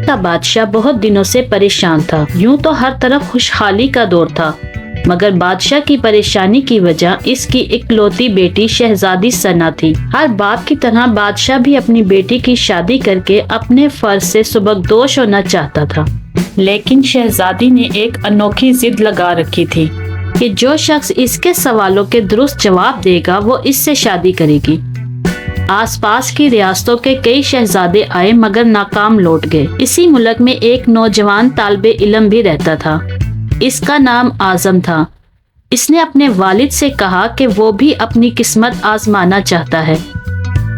کا بادشاہ بہت دنوں سے پریشان تھا۔ یوں تو ہر طرف خوشحالی کا دور تھا، مگر بادشاہ کی پریشانی کی وجہ اس کی اکلوتی بیٹی شہزادی ثنا تھی۔ ہر باپ کی طرح بادشاہ بھی اپنی بیٹی کی شادی کر کے اپنے فرض سے سبکدوش ہونا چاہتا تھا، لیکن شہزادی نے ایک انوکھی ضد لگا رکھی تھی کہ جو شخص اس کے سوالوں کے درست جواب دے گا وہ اس سے شادی کرے گی۔ آس پاس کی ریاستوں کے کئی شہزادے آئے مگر ناکام لوٹ گئے۔ اسی ملک میں ایک نوجوان طالب علم بھی رہتا تھا، اس کا نام اعظم تھا۔ اس نے اپنے والد سے کہا کہ وہ بھی اپنی قسمت آزمانا چاہتا ہے۔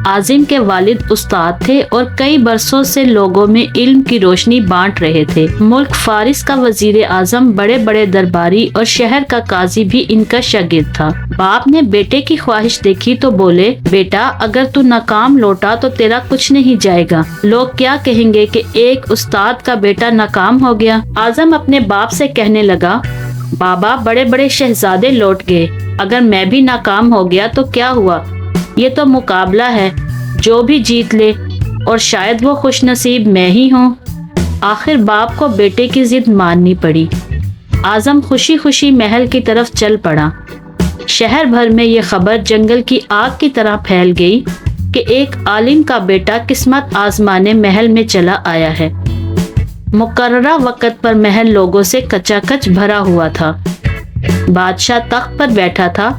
اعظم کے والد استاد تھے اور کئی برسوں سے لوگوں میں علم کی روشنی بانٹ رہے تھے۔ ملک فارس کا وزیر اعظم، بڑے بڑے درباری اور شہر کا قاضی بھی ان کا شاگرد تھا۔ باپ نے بیٹے کی خواہش دیکھی تو بولے، بیٹا اگر تو ناکام لوٹا تو تیرا کچھ نہیں جائے گا، لوگ کیا کہیں گے کہ ایک استاد کا بیٹا ناکام ہو گیا۔ اعظم اپنے باپ سے کہنے لگا، بابا بڑے بڑے شہزادے لوٹ گئے، اگر میں بھی ناکام ہو گیا تو کیا ہوا؟ یہ تو مقابلہ ہے، جو بھی جیت لے، اور شاید وہ خوش نصیب میں ہی ہوں۔ آخر باپ کو بیٹے کی ضد ماننی پڑی۔ اعظم خوشی خوشی محل کی طرف چل پڑا۔ شہر بھر میں یہ خبر جنگل کی آگ کی طرح پھیل گئی کہ ایک عالم کا بیٹا قسمت آزمانے محل میں چلا آیا ہے۔ مقررہ وقت پر محل لوگوں سے کچا کچ بھرا ہوا تھا۔ بادشاہ تخت پر بیٹھا تھا،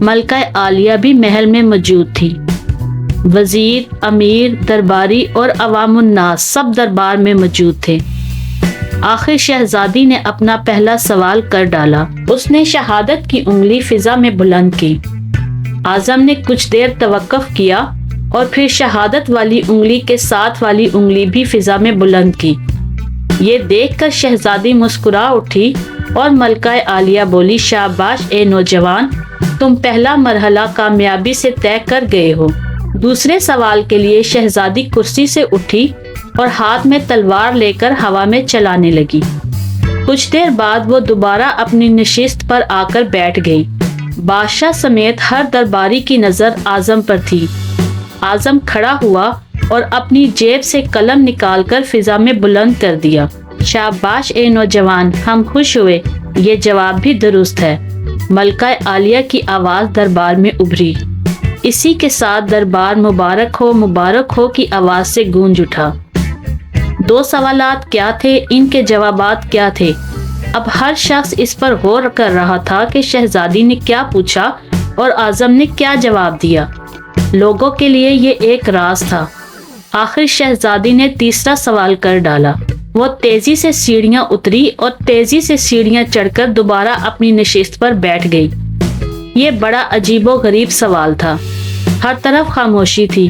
ملکہ عالیہ بھی محل میں موجود تھی۔ وزیر، امیر، درباری اور عوام الناس سب دربار میں موجود تھے۔ آخر شہزادی نے اپنا پہلا سوال کر ڈالا۔ اس نے شہادت کی انگلی فضا میں بلند کی۔ اعظم نے کچھ دیر توقف کیا اور پھر شہادت والی انگلی کے ساتھ والی انگلی بھی فضا میں بلند کی۔ یہ دیکھ کر شہزادی مسکرا اٹھی اور ملکہ عالیہ بولی، شاباش اے نوجوان، تم پہلا مرحلہ کامیابی سے طے کر گئے ہو۔ دوسرے سوال کے لیے شہزادی کرسی سے اٹھی اور ہاتھ میں تلوار لے کر ہوا میں چلانے لگی۔ کچھ دیر بعد وہ دوبارہ اپنی نشست پر آ کر بیٹھ گئی۔ بادشاہ سمیت ہر درباری کی نظر اعظم پر تھی۔ اعظم کھڑا ہوا اور اپنی جیب سے قلم نکال کر فضا میں بلند کر دیا۔ شاباش اے نوجوان، ہم خوش ہوئے، یہ جواب بھی درست ہے۔ ملکہ عالیہ کی آواز دربار میں ابھری۔ اسی کے ساتھ دربار مبارک ہو کی آواز سے گونج اٹھا۔ دو سوالات کیا تھے، ان کے جوابات کیا تھے؟ اب ہر شخص اس پر غور کر رہا تھا کہ شہزادی نے کیا پوچھا اور اعظم نے کیا جواب دیا۔ لوگوں کے لیے یہ ایک راز تھا۔ آخر شہزادی نے تیسرا سوال کر ڈالا۔ وہ تیزی سے سیڑھیاں اتری اور تیزی سے سیڑھیاں چڑھ کر دوبارہ اپنی نشست پر بیٹھ گئی۔ یہ بڑا عجیب و غریب سوال تھا۔ ہر طرف خاموشی تھی،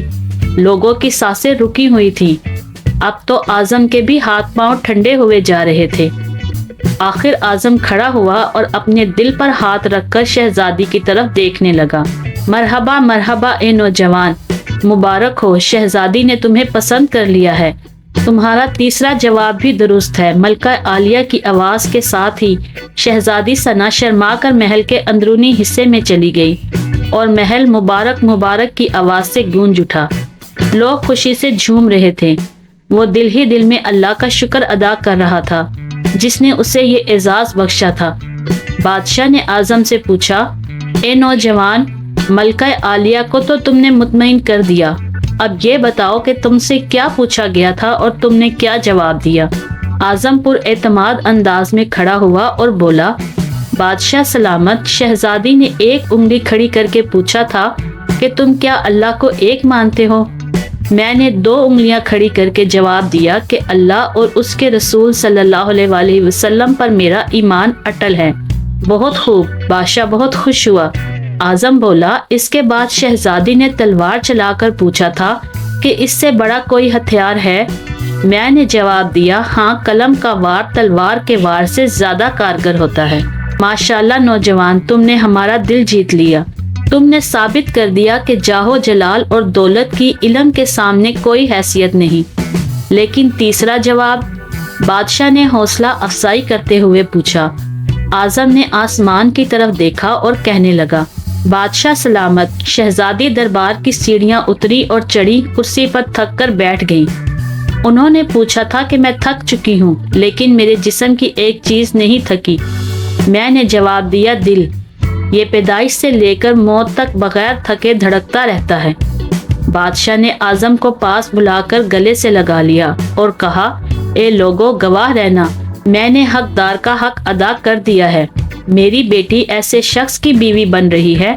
لوگوں کی سانسیں رکی ہوئی تھی۔ اب تو اعظم کے بھی ہاتھ پاؤں ٹھنڈے ہوئے جا رہے تھے۔ آخر اعظم کھڑا ہوا اور اپنے دل پر ہاتھ رکھ کر شہزادی کی طرف دیکھنے لگا۔ مرحبا مرحبا اے نوجوان، مبارک ہو، شہزادی نے تمہیں پسند کر لیا ہے۔ تمہارا تیسرا جواب بھی درست ہے۔ ملکہ عالیہ کی آواز کے ساتھ ہی شہزادی ثنا شرما کر محل کے اندرونی حصے میں چلی گئی اور محل مبارک کی آواز سے گونج اٹھا۔ لوگ خوشی سے جھوم رہے تھے۔ وہ دل ہی دل میں اللہ کا شکر ادا کر رہا تھا جس نے اسے یہ اعزاز بخشا تھا۔ بادشاہ نے اعظم سے پوچھا، اے نوجوان، ملکہ عالیہ کو تو تم نے مطمئن کر دیا، اب یہ بتاؤ کہ تم سے کیا پوچھا گیا تھا اور تم نے کیا جواب دیا؟ اعظم پر اعتماد انداز میں کھڑا ہوا اور بولا، بادشاہ سلامت، شہزادی نے ایک انگلی کھڑی کر کے پوچھا تھا کہ تم کیا اللہ کو ایک مانتے ہو؟ میں نے 2 انگلیاں کھڑی کر کے جواب دیا کہ اللہ اور اس کے رسول صلی اللہ علیہ وسلم پر میرا ایمان اٹل ہے۔ بہت خوب، بادشاہ بہت خوش ہوا۔ اعظم بولا، اس کے بعد شہزادی نے تلوار چلا کر پوچھا تھا کہ اس سے بڑا کوئی ہتھیار ہے؟ میں نے جواب دیا، ہاں، قلم کا وار تلوار کے وار سے زیادہ کارگر ہوتا ہے۔ ماشاءاللہ نوجوان، تم نے ہمارا دل جیت لیا۔ تم نے ثابت کر دیا کہ جاہ و جلال اور دولت کی علم کے سامنے کوئی حیثیت نہیں۔ لیکن تیسرا جواب؟ بادشاہ نے حوصلہ افزائی کرتے ہوئے پوچھا۔ اعظم نے آسمان کی طرف دیکھا اور کہنے لگا، بادشاہ سلامت، شہزادی دربار کی سیڑھیاں اتری اور چڑھی، کرسی پر تھک کر بیٹھ گئی۔ انہوں نے پوچھا تھا کہ میں تھک چکی ہوں، لیکن میرے جسم کی ایک چیز نہیں تھکی۔ میں نے جواب دیا، دل۔ یہ پیدائش سے لے کر موت تک بغیر تھکے دھڑکتا رہتا ہے۔ بادشاہ نے اعظم کو پاس بلا کر گلے سے لگا لیا اور کہا، اے لوگو، گواہ رہنا، میں نے حقدار کا حق ادا کر دیا ہے۔ میری بیٹی ایسے شخص کی بیوی بن رہی ہے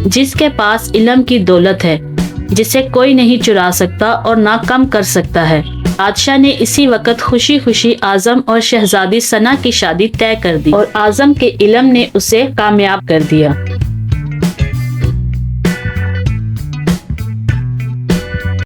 جس کے پاس علم کی دولت ہے، جسے کوئی نہیں چرا سکتا اور نہ کم کر سکتا ہے۔ بادشاہ نے اسی وقت خوشی خوشی اعظم اور شہزادی ثنا کی شادی طے کر دی اور اعظم کے علم نے اسے کامیاب کر دیا۔